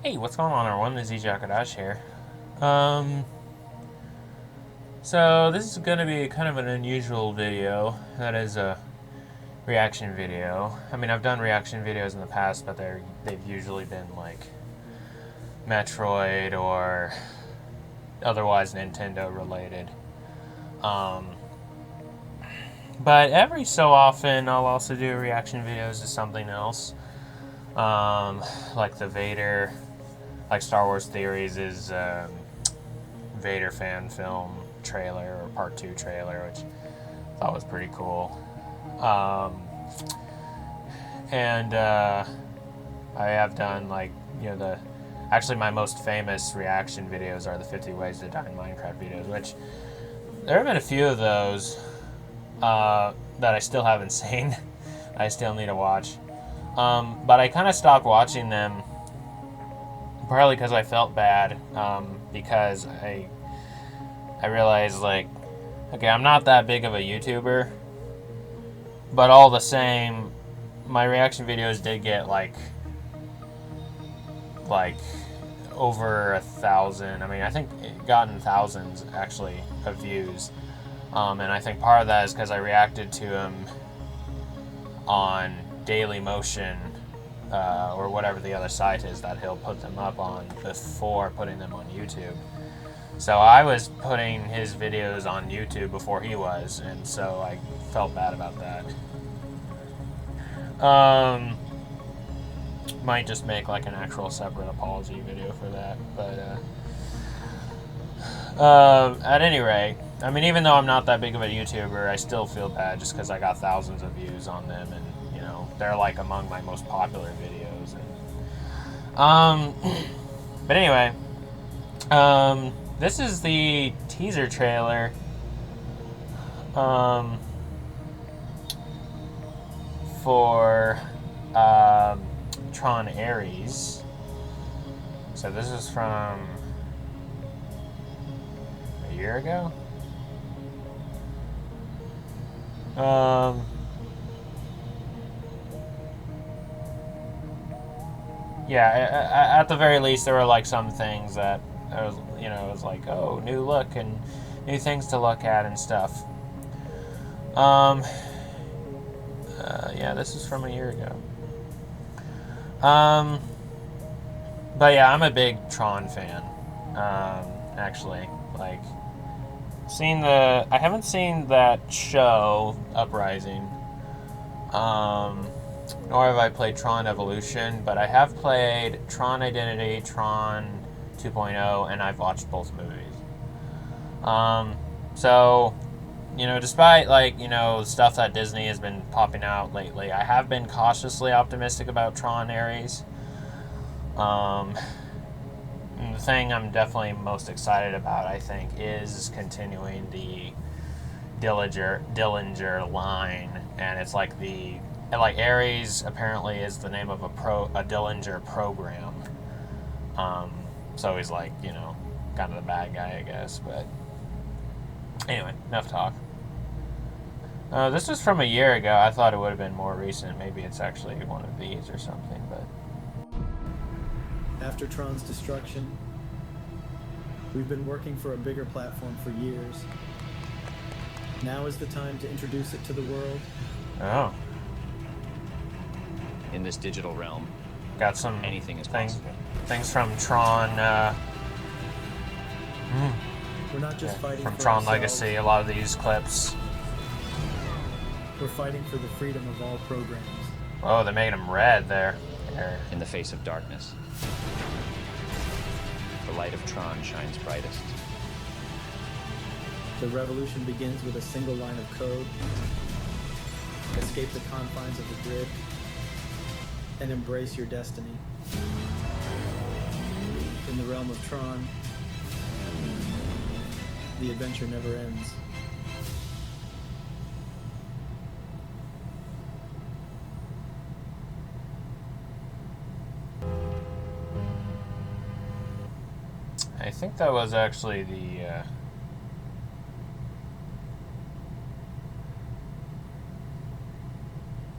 Hey, what's going on, everyone? This is Jakadash here. Um, so this is going to be kind of an unusual video. That is a reaction video. I mean, I've done reaction videos in the past, but they've usually been like Metroid or otherwise Nintendo related. Um, but every so often, I'll also do reaction videos to something else, like the Vader, like Star Wars Theories is. Vader fan film trailer or part 2 trailer, which I thought was pretty cool. Um, and I have done the actually my most famous reaction videos are the 50 ways to die in Minecraft videos, which there have been a few of those that I still haven't seen. I still need to watch. But I kind of stopped watching them partly because I felt bad, because I realized, like, okay, I'm not that big of a YouTuber, but all the same, my reaction videos did get like over 1,000. I mean, I think it gotten thousands actually of views, and I think part of that is because I reacted to them on Daily Motion, or whatever the other site is that he'll put them up on before putting them on YouTube. So I was putting his videos on YouTube before he was, and so I felt bad about that. Might just make like an actual separate apology video for that, but at any rate, I mean, even though I'm not that big of a YouTuber, I still feel bad just because I got thousands of views on them, and they're like among my most popular videos. But anyway, this is the teaser trailer for Tron Ares. So this is from a year ago. Yeah, at the very least, there were like some things that it was like, oh, new look and new things to look at and stuff. Yeah, this is from a year ago. But yeah, I'm a big Tron fan. Actually, like, I haven't seen that show Uprising. Nor have I played Tron Evolution, but I have played Tron Identity, Tron 2.0, and I've watched both movies. So, despite stuff that Disney has been popping out lately, I have been cautiously optimistic about Tron Ares. The thing I'm definitely most excited about, I think, is continuing the Dillinger line, and it's like Ares apparently is the name of a Dillinger program. So he's like, kind of the bad guy, I guess. But anyway, enough talk. This was from a year ago. I thought it would have been more recent. Maybe it's actually one of these or something. But after Tron's destruction, we've been working for a bigger platform for years. Now is the time to introduce it to the world. oh, In this digital realm, got some anything is possible. Things from Tron. We're not just fighting from for Tron ourselves. Legacy. A lot of these clips. We're fighting for the freedom of all programs. Oh, they made them red there. In the face of darkness, the light of Tron shines brightest. The revolution begins with a single line of code. Escape the confines of the grid and embrace your destiny. In the realm of Tron, the adventure never ends. I think that was actually the.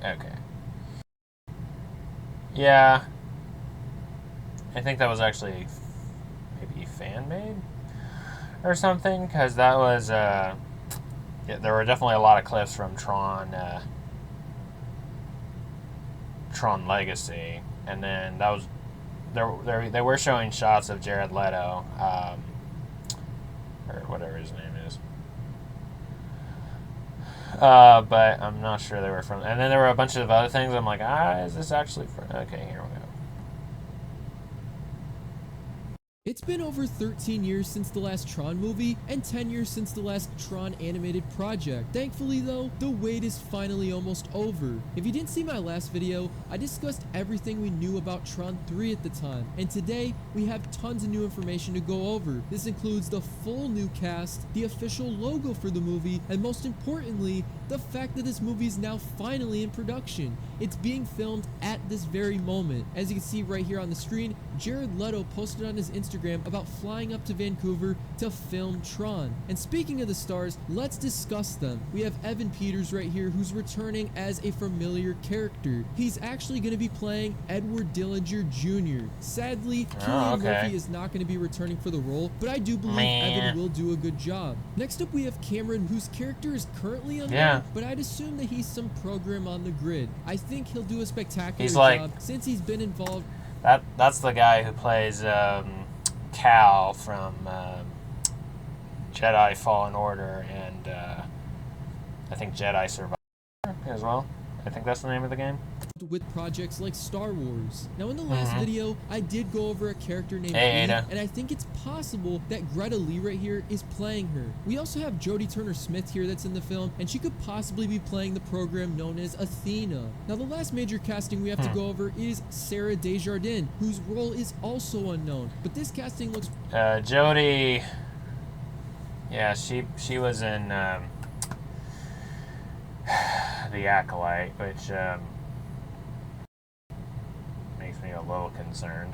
Okay. Yeah. I think that was actually maybe fan-made or something, because that was, yeah, there were definitely a lot of clips from Tron Legacy, and then that was, they were showing shots of Jared Leto, or whatever his name is. But I'm not sure they were from. And then there were a bunch of other things. I'm like, is this actually from? Okay, here we go. It's been over 13 years since the last Tron movie, and 10 years since the last Tron animated project. Thankfully though, the wait is finally almost over. If you didn't see my last video, I discussed everything we knew about Tron 3 at the time, and today we have tons of new information to go over. This includes the full new cast, the official logo for the movie, and most importantly, the fact that this movie is now finally in production. It's being filmed at this very moment. As you can see right here on the screen, Jared Leto posted on his Instagram about flying up to Vancouver to film Tron. And speaking of the stars, let's discuss them. We have Evan Peters right here, who's returning as a familiar character. He's actually going to be playing Edward Dillinger Jr. Sadly, Cillian Murphy is not going to be returning for the role, but I do believe Evan will do a good job. Next up, we have Cameron, whose character is currently unknown, but I'd assume that he's some program on the grid. I think he'll do a spectacular job since he's been involved. That's the guy who plays Cal from Jedi Fallen Order and I think Jedi Survivor as well. I think that's the name of the game. With projects like Star Wars. Now in the last video, I did go over a character named Ada, and I think it's possible that Greta Lee right here is playing her. We also have Jodie Turner-Smith here that's in the film, and she could possibly be playing the program known as Athena. Now the last major casting we have to go over is Sarah Desjardins, whose role is also unknown, but this casting looks... Jodie, yeah, she was in The Acolyte, which makes me a little concerned.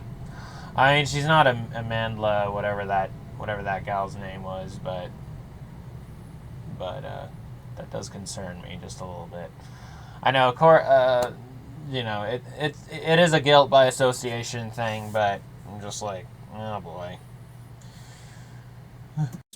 I mean, she's not Amandla, whatever that gal's name was, but that does concern me just a little bit. I know, you know, it is a guilt by association thing, but I'm just like, oh boy.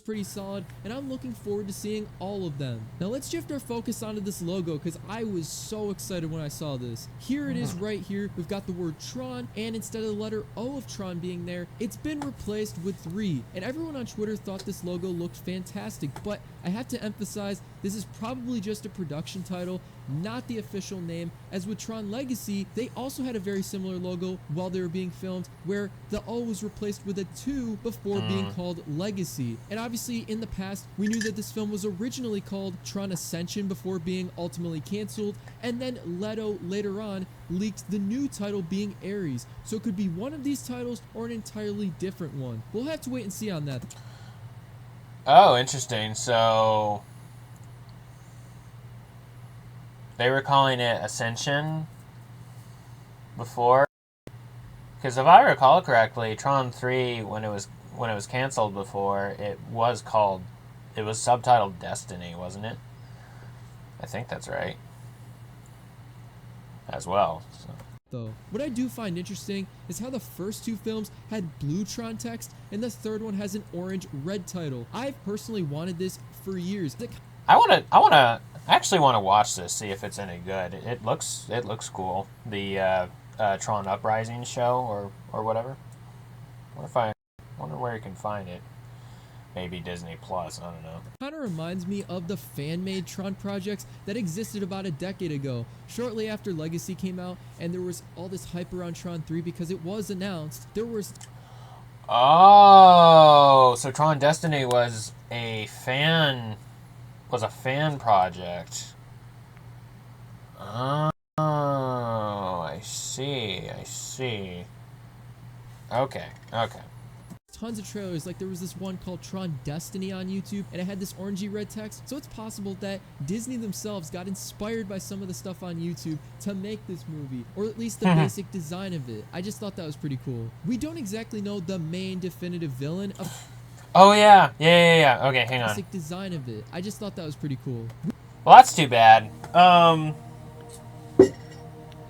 Pretty solid, and I'm looking forward to seeing all of them. Now let's shift our focus onto this logo, because I was so excited when I saw this. Here it is right here. We've got the word Tron, and instead of the letter O of Tron being there, it's been replaced with 3. And everyone on Twitter thought this logo looked fantastic, but I have to emphasize this is probably just a production title, not the official name. As with Tron Legacy, they also had a very similar logo while they were being filmed, where the O was replaced with a 2 before being called Legacy. And obviously in the past, we knew that this film was originally called Tron Ascension before being ultimately canceled, and then Leto later on leaked the new title being Ares. So it could be one of these titles or an entirely different one. We'll have to wait and see on that. Oh, interesting. So they were calling it Ascension before, because if I recall correctly, Tron 3 when it was canceled before, it was subtitled Destiny, wasn't it? I think that's right. As well. So. Though, what I do find interesting is how the first 2 films had blue Tron text and the third one has an orange red title. I've personally wanted this for years. I actually want to watch this, see if it's any good. It looks cool. The Tron Uprising show or whatever. I wonder where you can find it. Maybe Disney Plus, I don't know. Kind of reminds me of the fan-made Tron projects that existed about a decade ago, shortly after Legacy came out, and there was all this hype around Tron 3 because it was announced. Oh, so Tron Destiny was a fan project. Oh, I see. Okay. Tons of trailers, like there was this one called Tron Destiny on YouTube, and it had this orangey red text, so it's possible that Disney themselves got inspired by some of the stuff on YouTube to make this movie, or at least the basic design of it. I just thought that was pretty cool. We don't exactly know the main definitive villain of... Oh yeah. Okay, hang on. Basic design of it. I just thought that was pretty cool. Well, that's too bad.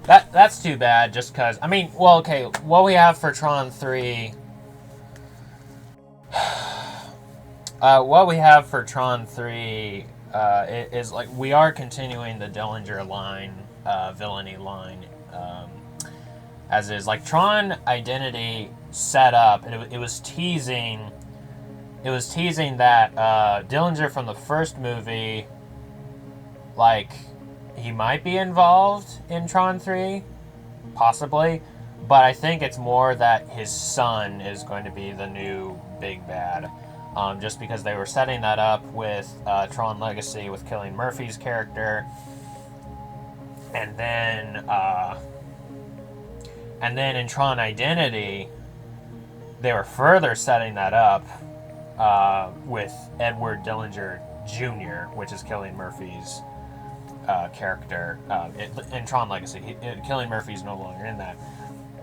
That's too bad, just because... I mean, well, okay, what we have for Tron 3... what we have for Tron 3 is, like, we are continuing the Dillinger line, villainy line, as is. Like, Tron Identity set up, and it was teasing... It was teasing that Dillinger from the first movie, like, he might be involved in Tron 3, possibly, but I think it's more that his son is going to be the new big bad. Just because they were setting that up with Tron Legacy with Cillian Murphy's character, and then in Tron Identity, they were further setting that up with Edward Dillinger Jr., which is Cillian Murphy's character in Tron Legacy. Cillian Murphy's no longer in that.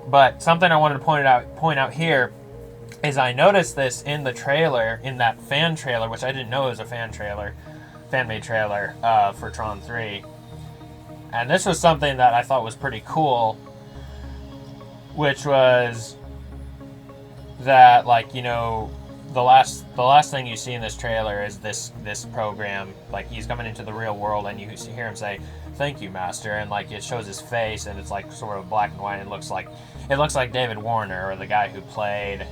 But something I wanted to point out here is I noticed this in the trailer, in that fan trailer, which I didn't know was a fan-made trailer for Tron 3. And this was something that I thought was pretty cool, which was that, like, you know, the last thing you see in this trailer is this program. Like, he's coming into the real world, and you hear him say, "Thank you, Master," and, like, it shows his face, and it's, like, sort of black and white. And it looks like David Warner, or the guy who played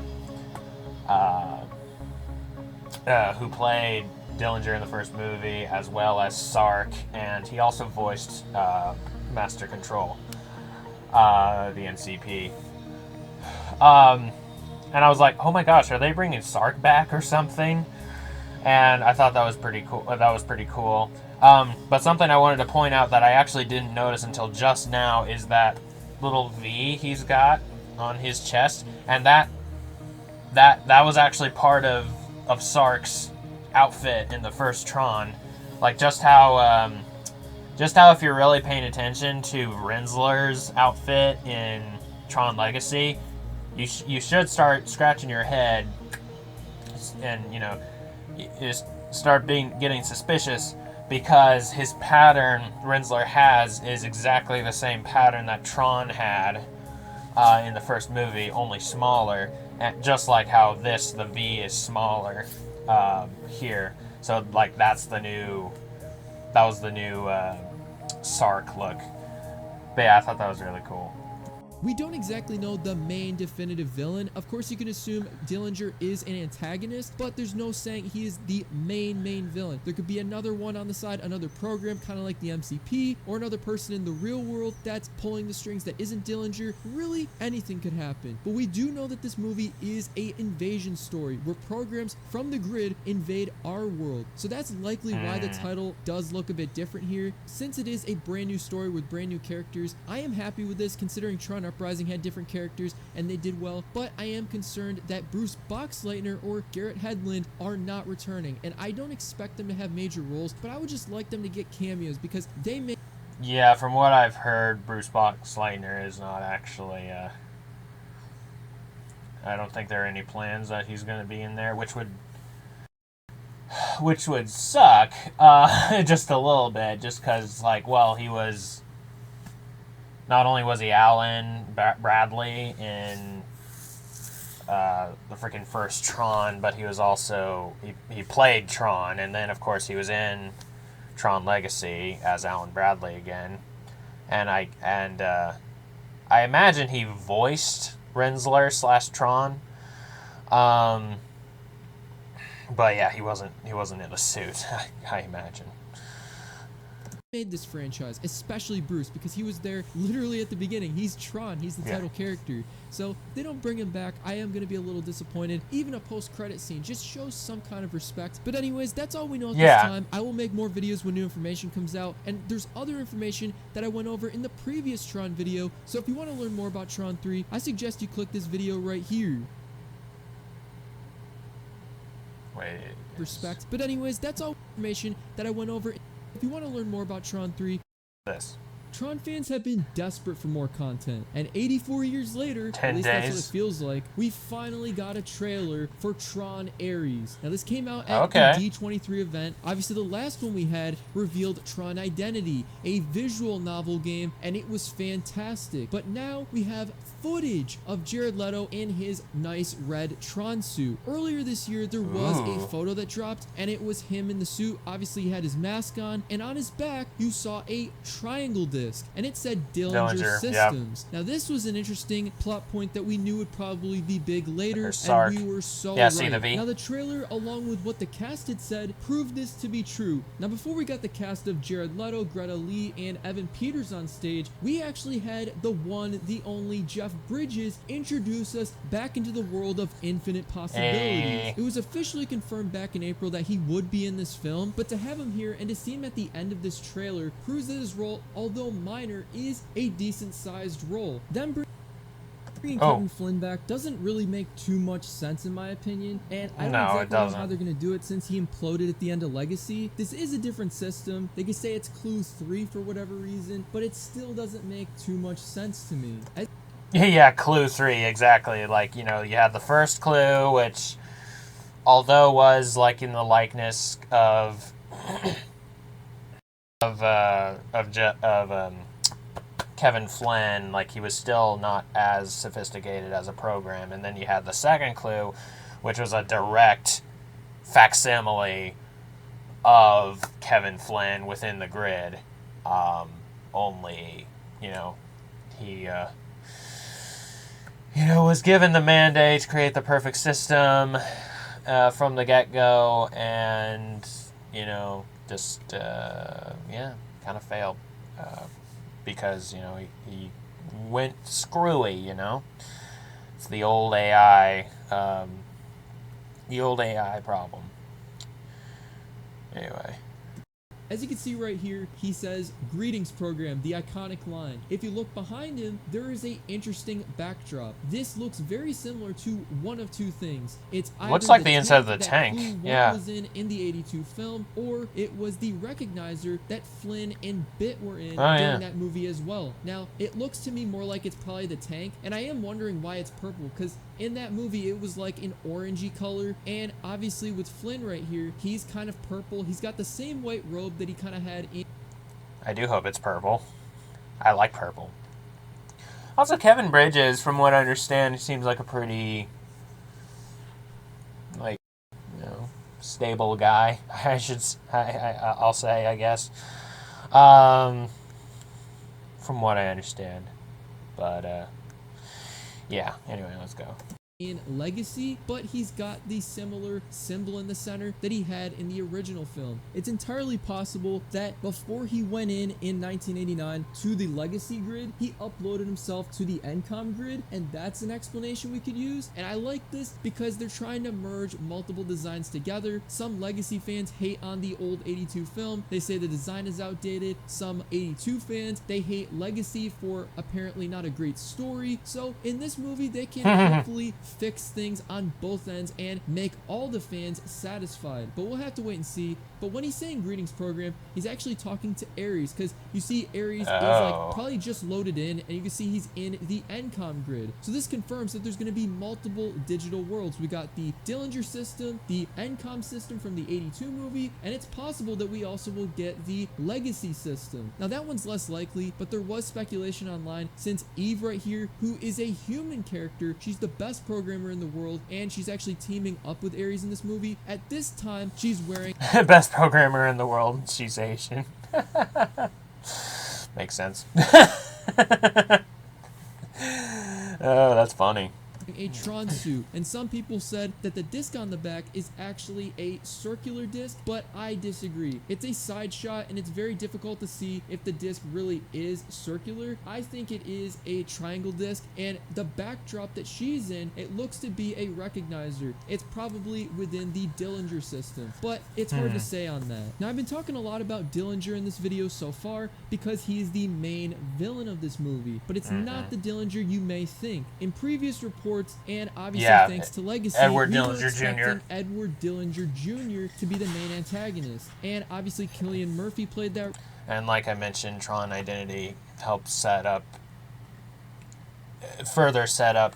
Dillinger in the first movie, as well as Sark, and he also voiced Master Control, the NCP. And I was like, oh my gosh, are they bringing Sark back or something? And I thought that was pretty cool. But something I wanted to point out that I actually didn't notice until just now is that little V he's got on his chest, and that was actually part of Sark's outfit in the first Tron. Like, just how if you're really paying attention to Rensler's outfit in Tron Legacy, you should start scratching your head and, you know, just start getting suspicious, because his pattern Rensler has is exactly the same pattern that Tron had in the first movie, only smaller, and just like how the V is smaller here. So, like, that was the new Sark look. But yeah, I thought that was really cool. We don't exactly know the main definitive villain. Of course, you can assume Dillinger is an antagonist, but there's no saying he is the main villain. There could be another one on the side, another program, kind of like the MCP, or another person in the real world that's pulling the strings that isn't Dillinger. Really, anything could happen. But we do know that this movie is an invasion story, where programs from the grid invade our world. So that's likely why the title does look a bit different here. Since it is a brand new story with brand new characters, I am happy with this, considering Tron Uprising had different characters and they did well, but I am concerned that Bruce Boxleitner or Garrett Hedlund are not returning, and I don't expect them to have major roles, but I would just like them to get cameos, because they may... Yeah, from what I've heard, Bruce Boxleitner is not actually, I don't think there are any plans that he's going to be in there, which would suck, just a little bit, just because, like, well, he was... Not only was he Alan Bradley in the freaking first Tron, but he was also... He played Tron, and then, of course, he was in Tron Legacy as Alan Bradley again. And I imagine he voiced Rensler/Tron. But yeah, he wasn't in a suit, I imagine. Made this franchise, especially Bruce, because he was there literally at the beginning. He's Tron, he's the title character. So they don't bring him back, I am going to be a little disappointed. Even a post-credit scene just shows some kind of respect. But anyways, that's all we know at this time. I will make more videos when new information comes out, and there's other information that I went over in the previous Tron video. So if you want to learn more about Tron 3, I suggest you click this video right here. Respect. But anyways, that's all information that I went over. If you want to learn more about Tron 3, this. Tron fans have been desperate for more content, and 84 years later, 10 at least that's what days. it feels like, we finally got a trailer for Tron Ares. Now this came out at Okay. the D23 event. Obviously the last one we had revealed Tron Identity, a visual novel game, and it was fantastic. But now we have footage of Jared Leto in his nice red Tron suit. Earlier this year there was Ooh. a photo that dropped, and it was him in the suit. Obviously he had his mask on, and on his back you saw a triangle disc, and it said Dillinger Dillinger, Systems. Now this was an interesting plot point that we knew would probably be big later, Or Sark. and we were so Yeah, right. C to V. Now the trailer, along with what the cast had said, proved this to be true. Now before we got the cast of Jared Leto, Greta Lee, and Evan Peters on stage, we actually had the one, the only Jeff Bridges introduce us back into the world of infinite possibilities. Hey. It was officially confirmed back in April that he would be in this film, but to have him here and to see him at the end of this trailer proves that his role, although minor, is a decent sized role. Them bringing Kevin Flynn back doesn't really make too much sense in my opinion, and I don't No, it exactly know how doesn't. they're going to do it since he imploded at the end of Legacy. This is a different system. They could say it's Clue 3 for whatever reason, but it still doesn't make too much sense to me. Yeah, Clue 3, exactly. Like, you know, you had the first Clue, which, although was, like, in the likeness of Kevin Flynn, like, he was still not as sophisticated as a program. And then you had the second Clue, which was a direct facsimile of Kevin Flynn within the grid. Only, you know, he... was given the mandate to create the perfect system from the get-go, and, just, kind of failed because, he went screwy, It's the old AI problem. Anyway. As you can see right here, he says, "Greetings program," the iconic line. If you look behind him, there is a interesting backdrop. This looks very similar to one of two things. It's either Looks like the inside of the that tank. Clue 1 Yeah. was in the 82 film, or it was the recognizer that Flynn and Bit were in during that movie as well. Now, it looks to me more like it's probably the tank, and I am wondering why it's purple, because in that movie it was like an orangey color, and obviously with Flynn right here, he's kind of purple. He's got the same white robe that he kind of had in... I do hope it's purple. I like purple. Also, Kevin Bridges, from what I understand, he seems like a pretty, stable guy. I'll say, I guess. From what I understand. But, yeah. Anyway, let's go. in Legacy, but he's got the similar symbol in the center that he had in the original film. It's entirely possible that before he went in 1989 to the Legacy grid, he uploaded himself to the NCOM grid, and that's an explanation we could use. And I like this because they're trying to merge multiple designs together. Some Legacy fans hate on the old 82 film. They say the design is outdated. Some 82 fans, they hate Legacy for apparently not a great story. So in this movie, they can hopefully fix things on both ends and make all the fans satisfied. But we'll have to wait and see. But when he's saying greetings program, he's actually talking to Ares, because you see Ares is like probably just loaded in, and you can see he's in the NCOM grid. So this confirms that there's going to be multiple digital worlds. We got the Dillinger system, the NCOM system from the 82 movie, and it's possible that we also will get the Legacy system. Now that one's less likely, but there was speculation online since Eve right here, who is a human character, she's the best programmer in the world, and she's actually teaming up with Ares in this movie. At this time, she's wearing best programmer in the world. She's Asian. Makes sense. Oh, that's funny. a Tron suit, and some people said that the disc on the back is actually a circular disc, but I disagree. It's a side shot, and it's very difficult to see if the disc really is circular. I think it is a triangle disc, and the backdrop that she's in, it looks to be a recognizer. It's probably within the Dillinger system, but it's hard to say on that. Now, I've been talking a lot about Dillinger in this video so far because he is the main villain of this movie, but it's not the Dillinger you may think. In previous reports, and obviously thanks to Legacy, Edward we were Dillinger expecting Jr. Edward Dillinger Jr. to be the main antagonist, and obviously Cillian Murphy played that And like I mentioned, Tron Identity helps further set up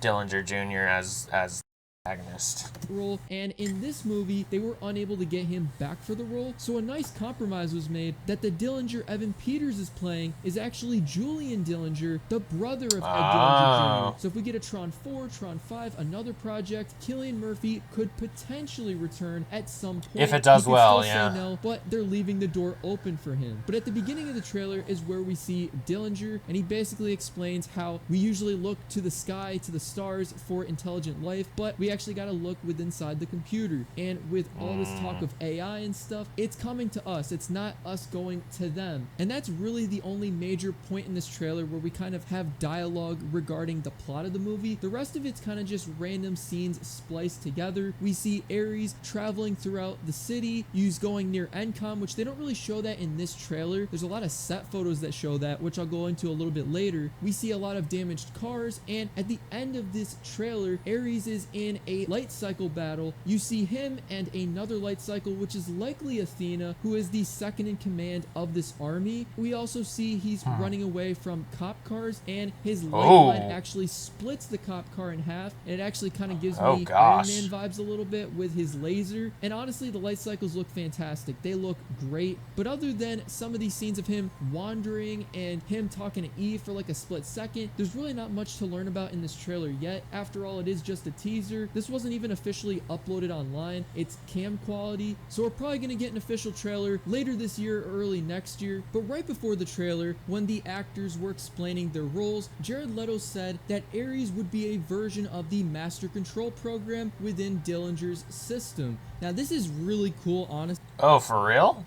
Dillinger Jr. as protagonist. Role, and in this movie they were unable to get him back for the role, so a nice compromise was made that the Dillinger Evan Peters is playing is actually Julian Dillinger, the brother of Ed Dillinger Jr. So if we get a Tron 4, Tron 5, another project, Cillian Murphy could potentially return at some point. If it does he could well, still yeah. say no, but they're leaving the door open for him. But at the beginning of the trailer is where we see Dillinger, and he basically explains how we usually look to the sky, to the stars for intelligent life, but we actually got to look with inside the computer. And with all this talk of AI and stuff, it's coming to us. It's not us going to them. And that's really the only major point in this trailer where we kind of have dialogue regarding the plot of the movie. The rest of it's kind of just random scenes spliced together. We see Ares traveling throughout the city. He's going near Encom, which they don't really show that in this trailer. There's a lot of set photos that show that, which I'll go into a little bit later. We see a lot of damaged cars, and at the end of this trailer, Ares is in a light cycle battle. You see him and another light cycle, which is likely Athena, who is the second in command of this army. We also see he's running away from cop cars, and his lifeline actually splits the cop car in half, and it actually kind of gives me Iron Man vibes a little bit with his laser. And honestly, the light cycles look fantastic. They look great. But other than some of these scenes of him wandering and him talking to Eve for like a split second, there's really not much to learn about in this trailer yet. After all, it is just a teaser. This wasn't even officially uploaded online. It's cam quality, so we're probably going to get an official trailer later this year or early next year. But right before the trailer, when the actors were explaining their roles, Jared Leto said that Ares would be a version of the Master Control program within Dillinger's system. Now this is really cool, honestly. Oh, for real?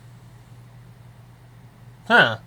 Huh.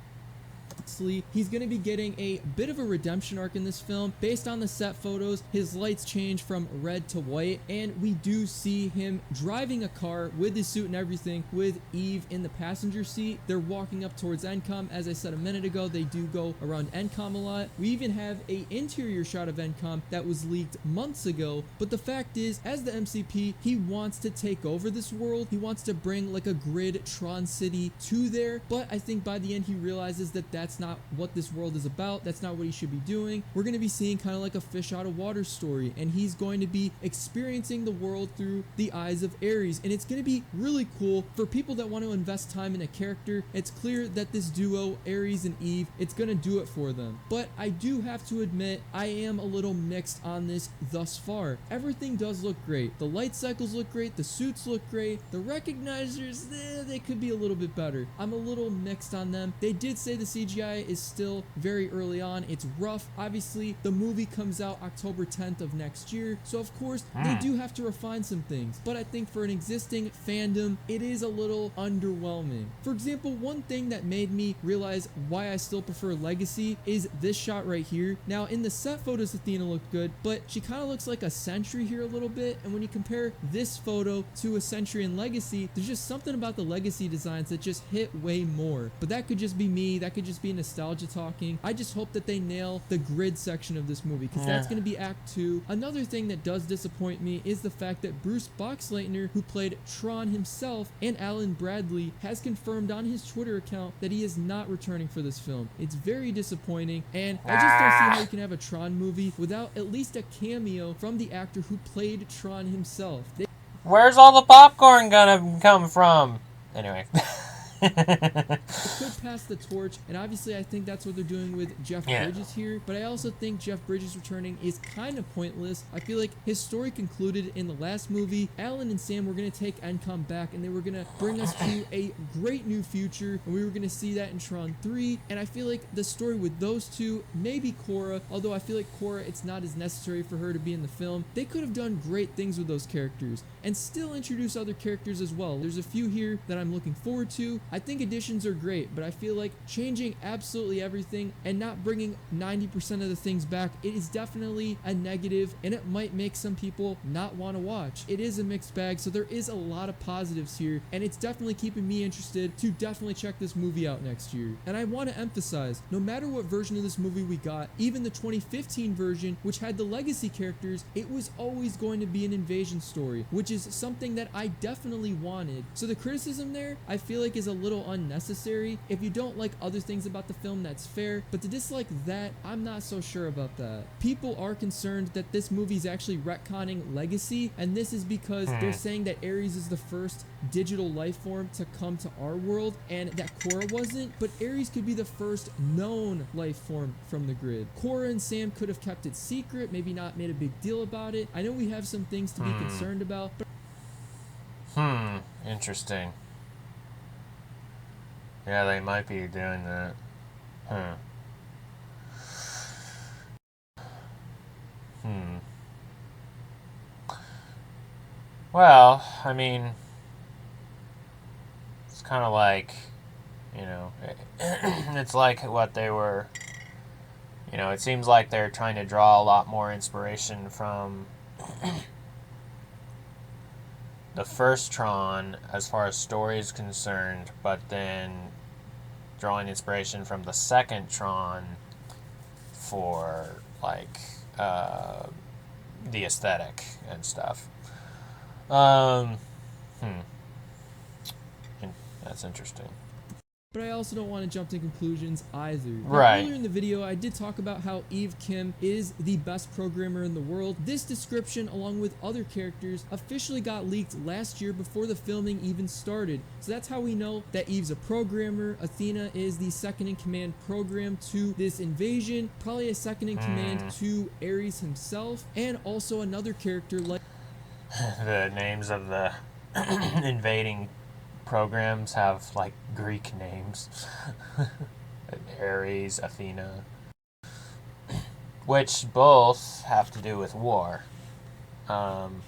He's going to be getting a bit of a redemption arc in this film. Based on the set photos, his lights change from red to white, and we do see him driving a car with his suit and everything with Eve in the passenger seat. They're walking up towards Encom. As I said a minute ago, they do go around Encom a lot. We even have an interior shot of Encom that was leaked months ago, but the fact is, as the MCP, he wants to take over this world. He wants to bring like a grid Tron City to there, but I think by the end he realizes that that's not what this world is about. That's not what he should be doing. We're going to be seeing kind of like a fish out of water story, and he's going to be experiencing the world through the eyes of Ares, and it's going to be really cool for people that want to invest time in a character. It's clear that this duo, Ares and Eve, it's going to do it for them. But I do have to admit, I am a little mixed on this thus far. Everything does look great. The light cycles look great. The suits look great. The recognizers, they could be a little bit better. I'm a little mixed on them. They did say the CGI is still very early on. It's rough. Obviously, the movie comes out October 10th of next year, so of course they do have to refine some things, but I think for an existing fandom, it is a little underwhelming. For example, one thing that made me realize why I still prefer Legacy is this shot right here. Now, in the set photos, Athena looked good, but she kind of looks like a Sentry here a little bit, and when you compare this photo to a Sentry in Legacy, there's just something about the Legacy designs that just hit way more. But that could just be me. That could just be nostalgia talking. I just hope that they nail the grid section of this movie, because that's going to be Act 2. Another thing that does disappoint me is the fact that Bruce Boxleitner, who played Tron himself, and Alan Bradley, has confirmed on his Twitter account that he is not returning for this film. It's very disappointing, and I just don't see how you can have a Tron movie without at least a cameo from the actor who played Tron himself. Where's all the popcorn gonna come from? Anyway. It could pass the torch, and obviously I think that's what they're doing with Jeff Bridges here, but I also think Jeff Bridges returning is kind of pointless. I feel like his story concluded in the last movie. Alan and Sam were going to take Encom back, and they were going to bring us to a great new future, and we were going to see that in Tron 3, and I feel like the story with those two, maybe Cora, although I feel like Cora, it's not as necessary for her to be in the film. They could have done great things with those characters, and still introduce other characters as well. There's a few here that I'm looking forward to. I think additions are great, but I feel like changing absolutely everything and not bringing 90% of the things back, it is definitely a negative, and it might make some people not want to watch. It is a mixed bag, so there is a lot of positives here, and it's definitely keeping me interested to definitely check this movie out next year. And I want to emphasize, no matter what version of this movie we got, even the 2015 version, which had the legacy characters, it was always going to be an invasion story, which is something that I definitely wanted. So the criticism there, I feel like, is a little unnecessary. If you don't like other things about the film, that's fair, but to dislike that, I'm not so sure about that. People are concerned that this movie is actually retconning Legacy, and this is because they're saying that Ares is the first digital life form to come to our world, and that Korra wasn't, but Ares could be the first known life form from the grid. Korra and Sam could have kept it secret, maybe not made a big deal about it. I know we have some things to be concerned about, but Interesting. Yeah, they might be doing that. Well, I mean, it's kind of like, you know, it's like what they were, you know, it seems like they're trying to draw a lot more inspiration from the first Tron as far as story is concerned, but then drawing inspiration from the second Tron for, like, the aesthetic and stuff. That's interesting. but I also don't want to jump to conclusions either. Now, Right. earlier in the video, I did talk about how Eve Kim is the best programmer in the world. This description, along with other characters, officially got leaked last year before the filming even started. So that's how we know that Eve's a programmer. Athena is the second-in-command program to this invasion, probably a second-in-command to Ares himself, and also another character like... The names of the invading programs have, like, Greek names. Ares, Athena. Which both have to do with war. And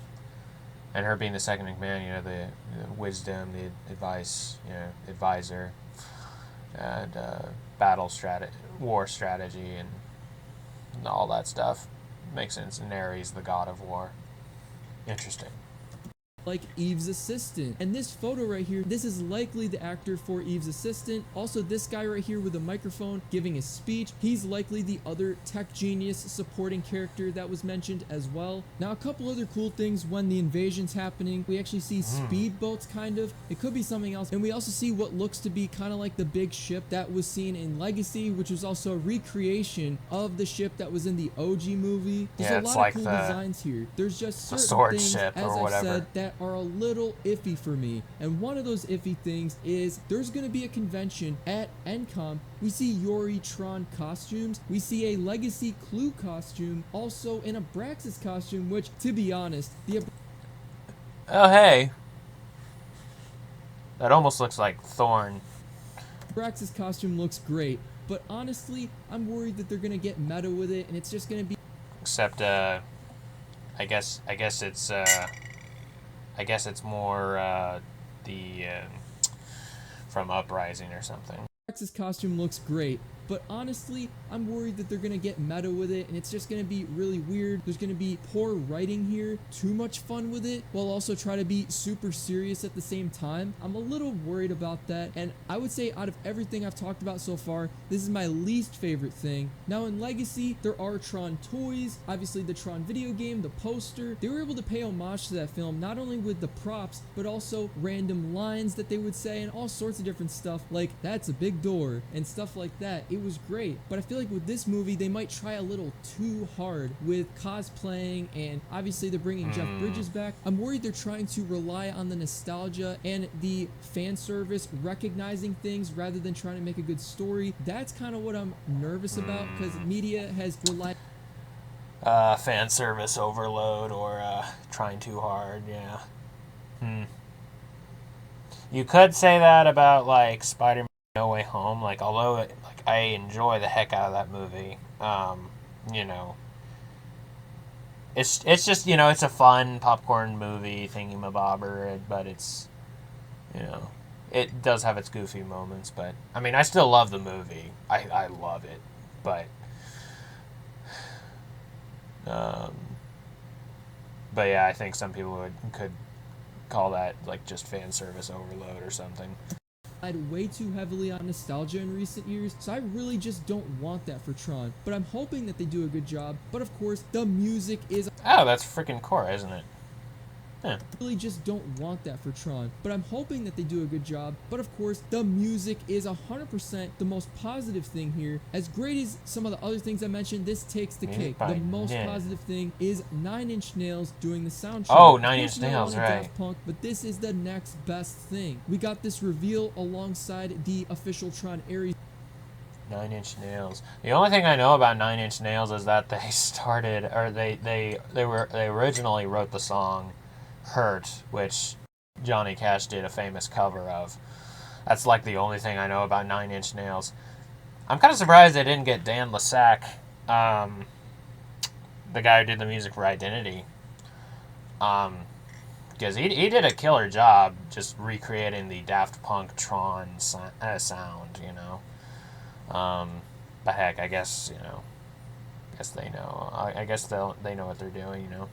her being the second in command, you know, the wisdom, the advice, you know, advisor, and battle strategy, war strategy, and all that stuff. Makes sense. And Ares, the god of war. Interesting. Like Eve's assistant. And this photo right here, this is likely the actor for Eve's assistant. Also, this guy right here with a microphone giving a speech, he's likely the other tech genius supporting character that was mentioned as well. Now, a couple other cool things when the invasion's happening. We actually see speedboats, kind of. It could be something else. And we also see what looks to be kind of like the big ship that was seen in Legacy, which was also a recreation of the ship that was in the OG movie. There's Yeah, a it's lot like of cool the designs here. There's just certain sword things, ship as or I've whatever. said, that are a little iffy for me, and one of those iffy things is there's going to be a convention at NCOM. We see Yori Tron costumes, we see a Legacy Clue costume, also an Abraxas costume, which, to be honest, the Oh, hey. That almost looks like Thorn. Abraxas costume looks great, but honestly, I'm worried that they're going to get meta with it, and it's just going to be... Except, I guess it's more, from Uprising or something. Abraxas costume looks great, but honestly, I'm worried that they're going to get meta with it, and it's just going to be really weird. There's going to be poor writing here, too much fun with it, while also try to be super serious at the same time. I'm a little worried about that, and I would say out of everything I've talked about so far, this is my least favorite thing. Now, in Legacy, there are Tron toys, obviously the Tron video game, the poster. They were able to pay homage to that film, not only with the props, but also random lines that they would say, and all sorts of different stuff, like, that's a big door, and stuff like that. It was great, but I feel like with this movie, they might try a little too hard with cosplaying, and obviously they're bringing Jeff Bridges back. I'm worried they're trying to rely on the nostalgia and the fan service, recognizing things rather than trying to make a good story. That's kind of what I'm nervous about, because media has relied... Fan service overload or, trying too hard, yeah. You could say that about, like, Spider-Man No Way Home, like, although, like, I enjoy the heck out of that movie, you know, it's just, you know, it's a fun popcorn movie thingamabobber, but it's, you know, it does have its goofy moments, but, I mean, I still love the movie. I love it, but yeah, I think some people could call that, like, just fan service overload or something. Way too heavily on nostalgia in recent years, so I really just don't want that for Tron, but I'm hoping that they do a good job. But of course, the music is... Oh, that's freaking Korra, isn't it? Yeah. Really just don't want that for Tron, but I'm hoping that they do a good job. But of course, the music is 100% the most positive thing here. As great as some of the other things I mentioned, this takes the cake. The most positive thing is 9 Inch Nails doing the soundtrack. Oh, 9 Inch Nails, right. Daft Punk, but this is the next best thing. We got this reveal alongside the official Tron Ares. 9 Inch Nails. The only thing I know about 9 Inch Nails is that they started, or they originally wrote the song "Hurt," which Johnny Cash did a famous cover of. That's like the only thing I know about 9 Inch Nails. I'm kind of surprised they didn't get Dan Lasac, the guy who did the music for Identity, because he did a killer job just recreating the Daft Punk Tron sound, you know. But heck, I guess, you know, I guess they know. I guess they know what they're doing, you know.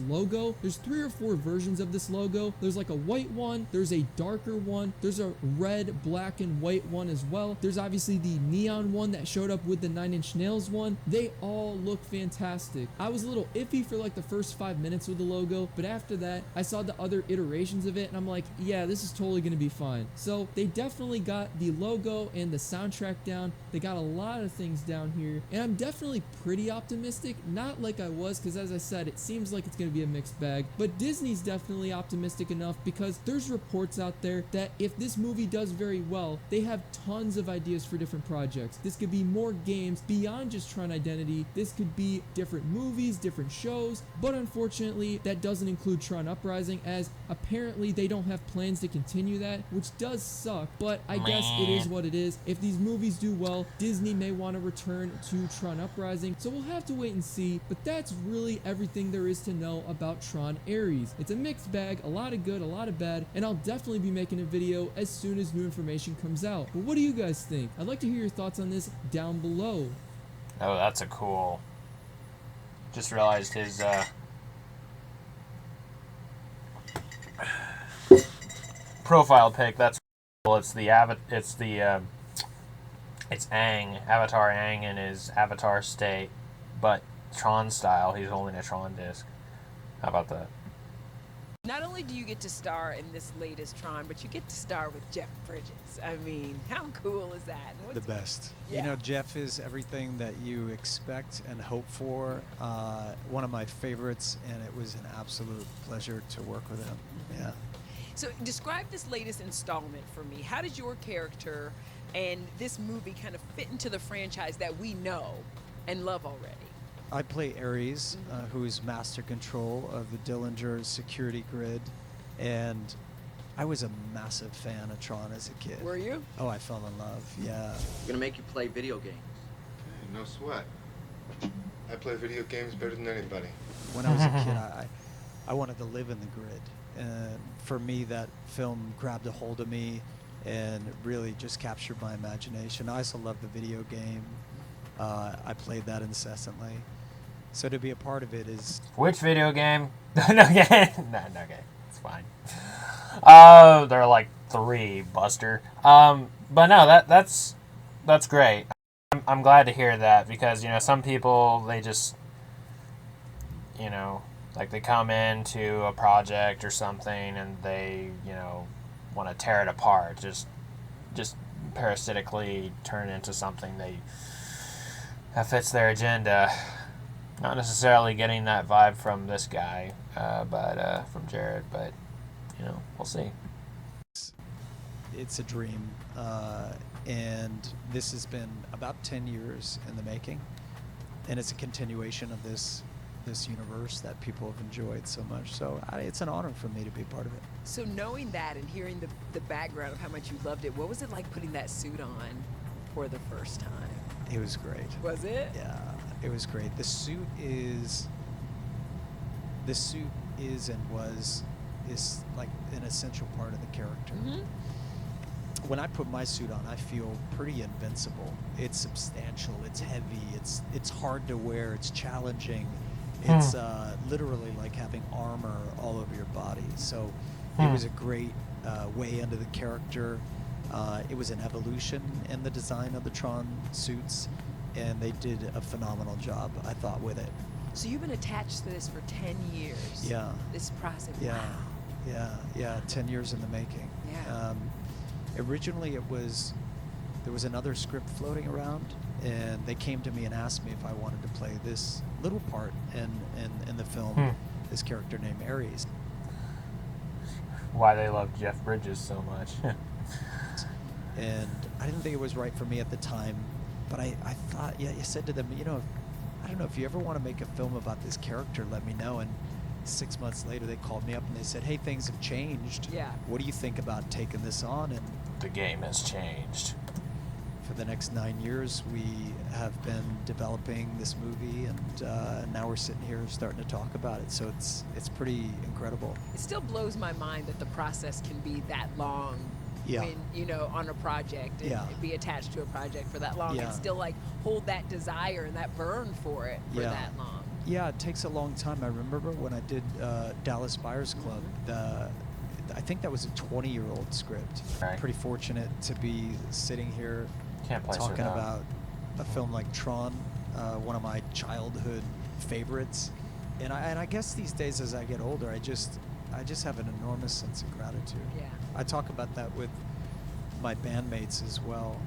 Logo. There's 3 or 4 versions of this logo. There's like a white one, there's a darker one, there's a red, black, and white one as well. There's obviously the neon one that showed up with the 9 Inch Nails one. They all look fantastic. I was a little iffy for like the first 5 minutes with the logo, but after that, I saw the other iterations of it, and I'm like, yeah, this is totally gonna be fine. So they definitely got the logo and the soundtrack down. They got a lot of things down here, and I'm definitely pretty optimistic. Not like I was, because as I said, it seems like it's going to be a mixed bag, but Disney's definitely optimistic enough because there's reports out there that if this movie does very well, they have tons of ideas for different projects. This could be more games beyond just Tron Identity. This could be different movies, different shows, but unfortunately that doesn't include Tron Uprising, as apparently they don't have plans to continue that, which does suck, but I guess it is what it is. If these movies do well, Disney may want to return to Tron Uprising, so we'll have to wait and see, but that's really everything there is to know about Tron Ares. It's a mixed bag, a lot of good, a lot of bad, and I'll definitely be making a video as soon as new information comes out. But what do you guys think? I'd like to hear your thoughts on this down below. Oh, that's a cool. Just realized his profile pic. That's cool. It's Aang, Avatar Aang in his Avatar state, but Tron style. He's holding a Tron disc. How about that? Not only do you get to star in this latest Tron, but you get to star with Jeff Bridges. I mean, how cool is that? The best. Yeah. You know, Jeff is everything that you expect and hope for. One of my favorites, and it was an absolute pleasure to work with him. Yeah. So describe this latest installment for me. How did your character and this movie kind of fit into the franchise that we know and love already? I play Ares, who is master control of the Dillinger security grid, and I was a massive fan of Tron as a kid. Were you? Oh, I fell in love, yeah. I'm gonna make you play video games. Hey, no sweat. I play video games better than anybody. When I was a kid, I wanted to live in the grid, and for me, that film grabbed a hold of me and really just captured my imagination. I also love the video game. I played that incessantly. So to be a part of it is... Which video game? No game. No game. It's fine. There are like 3, Buster. But no, that's great. I'm glad to hear that because, you know, some people, they just, you know, like they come into a project or something and they, you know, want to tear it apart. Just parasitically turn it into something that fits their agenda. Not necessarily getting that vibe from this guy, but from Jared. But you know, we'll see. It's a dream, and this has been about 10 years in the making, and it's a continuation of this universe that people have enjoyed so much. So it's an honor for me to be part of it. So knowing that and hearing the background of how much you loved it, what was it like putting that suit on for the first time? It was great. Was it? Yeah, it was great. The suit is and was like an essential part of the character. Mm-hmm. When I put my suit on, I feel pretty invincible. It's substantial, it's heavy, it's hard to wear, it's challenging. It's literally like having armor all over your body. So it was a great way into the character. It was an evolution in the design of the Tron suits, and they did a phenomenal job, I thought, with it. So you've been attached to this for 10 years. Yeah. This process. Yeah. Wow. Yeah. 10 years in the making. Yeah. Originally, there was another script floating around, and they came to me and asked me if I wanted to play this little part in the film, this character named Ares. Why they love Jeff Bridges so much. And I didn't think it was right for me at the time, but I thought, I said to them, I don't know, if you ever want to make a film about this character, let me know. And 6 months later, they called me up and they said, hey, things have changed. Yeah. What do you think about taking this on? And The game has changed. for the next 9 years, we have been developing this movie, and now we're sitting here starting to talk about it. So it's pretty incredible. It still blows my mind that the process can be that long. Yeah. When, on a project and Yeah. be attached to a project for that long Yeah. and still like hold that desire and that burn for it for Yeah. that long. Yeah, it takes a long time. I remember when I did Dallas Buyers Club, I think that was a 20-year-old script. Right. Pretty fortunate to be sitting here Can't place her talking down. about a film like Tron, one of my childhood favorites. And I guess these days as I get older, I just have an enormous sense of gratitude. Yeah. I talk about that with my bandmates as well.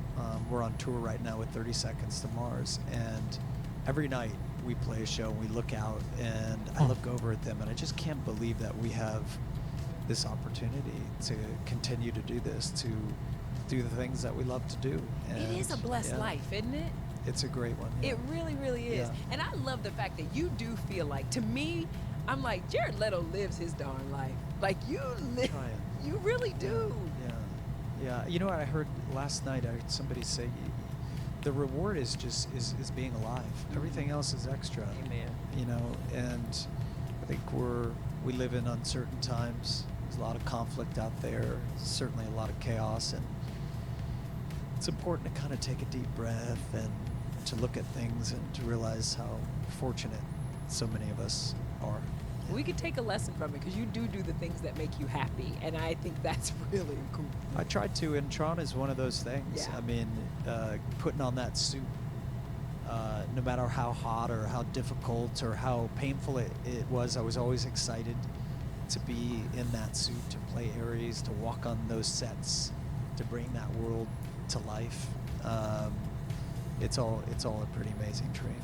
We're on tour right now with 30 Seconds to Mars, and every night we play a show and we look out, and I look over at them and I just can't believe that we have this opportunity to continue to do this, to do the things that we love to do. And It is a blessed life, isn't it? It's a great one. Yeah. It really, really is. Yeah. And I love the fact that you do feel like, to me, I'm like, Jared Leto lives his darn life. Like, you live, Trying. you really do. Yeah. You know what I heard last night? I heard somebody say, the reward is just is being alive. Everything else is extra. Amen. And I think we live in uncertain times. There's a lot of conflict out there. Certainly a lot of chaos, and it's important to kind of take a deep breath and to look at things and to realize how fortunate so many of us are. We could take a lesson from it because you do the things that make you happy, and I think that's really cool. I tried to, and Tron is one of those things. Yeah. I mean, putting on that suit, no matter how hot or how difficult or how painful it was, I was always excited to be in that suit, to play Ares, to walk on those sets, to bring that world to life. It's all a pretty amazing dream.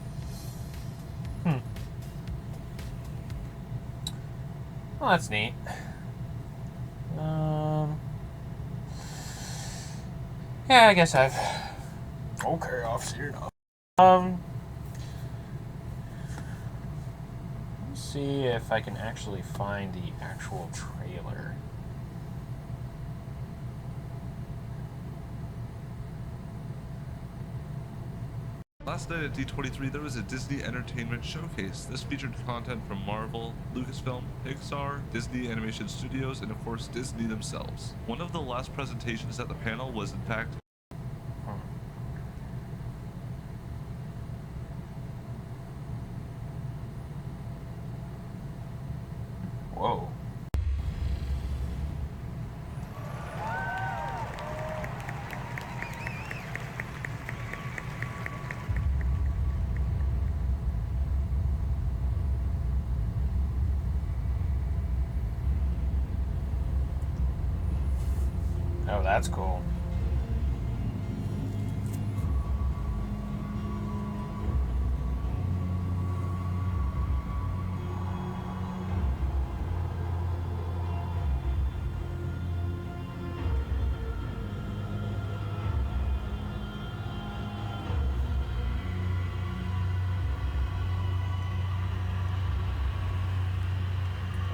Well, that's neat. Yeah, I guess I've... Okay, officer. Let's see if I can actually find the actual trailer. Last night at D23, there was a Disney Entertainment Showcase. This featured content from Marvel, Lucasfilm, Pixar, Disney Animation Studios, and of course Disney themselves. One of the last presentations at the panel was in fact Whoa. Oh, that's cool.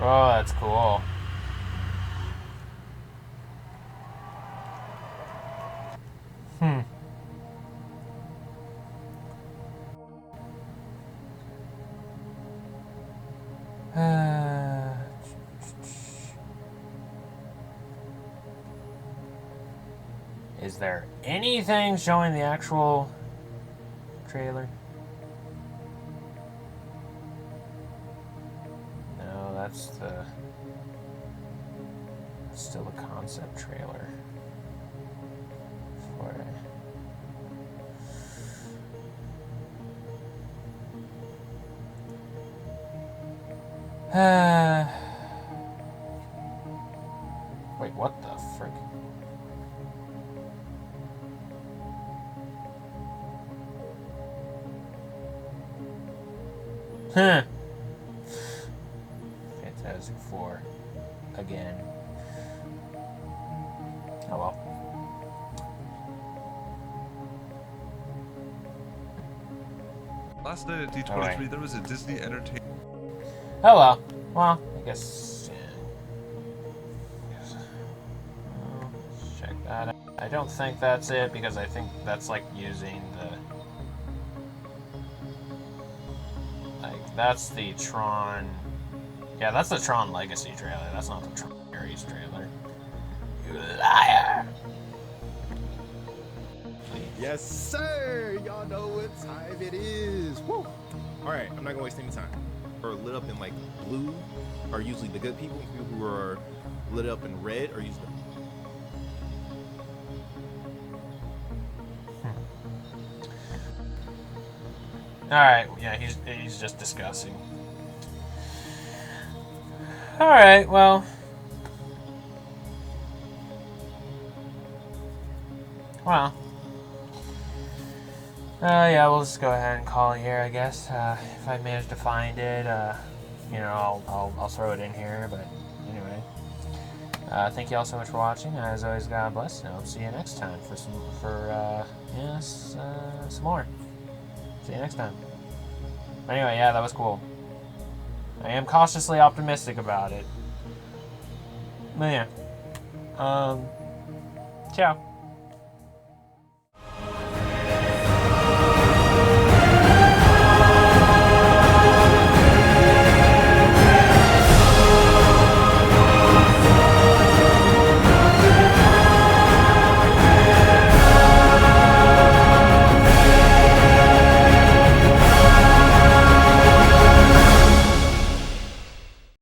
Oh, that's cool. Is there anything showing the actual trailer? No, that's still a concept trailer for it. Wait, what the frick? Huh. Fantastic Four. Again. Oh well. Last night at D23, Alright. there was a Disney Entertainment. Oh well. Well, I guess. Let's check that out. I don't think that's it because I think that's like using the. Like, that's the Tron. Yeah, that's the Tron Legacy trailer. That's not the Tron Ares trailer. You liar! Yes, sir. Y'all know what time it is. Woo. All right, I'm not gonna waste any time. Or lit up in like blue are usually the good people. People who are lit up in red are usually. All right. Yeah, he's just discussing. All right. Well. Well. Yeah, we'll just go ahead and call it here, I guess. If I manage to find it, you know, I'll throw it in here. But anyway, thank you all so much for watching. As always, God bless, and I'll see you next time for some more. See you next time. Anyway, yeah, that was cool. I am cautiously optimistic about it. But yeah. Ciao.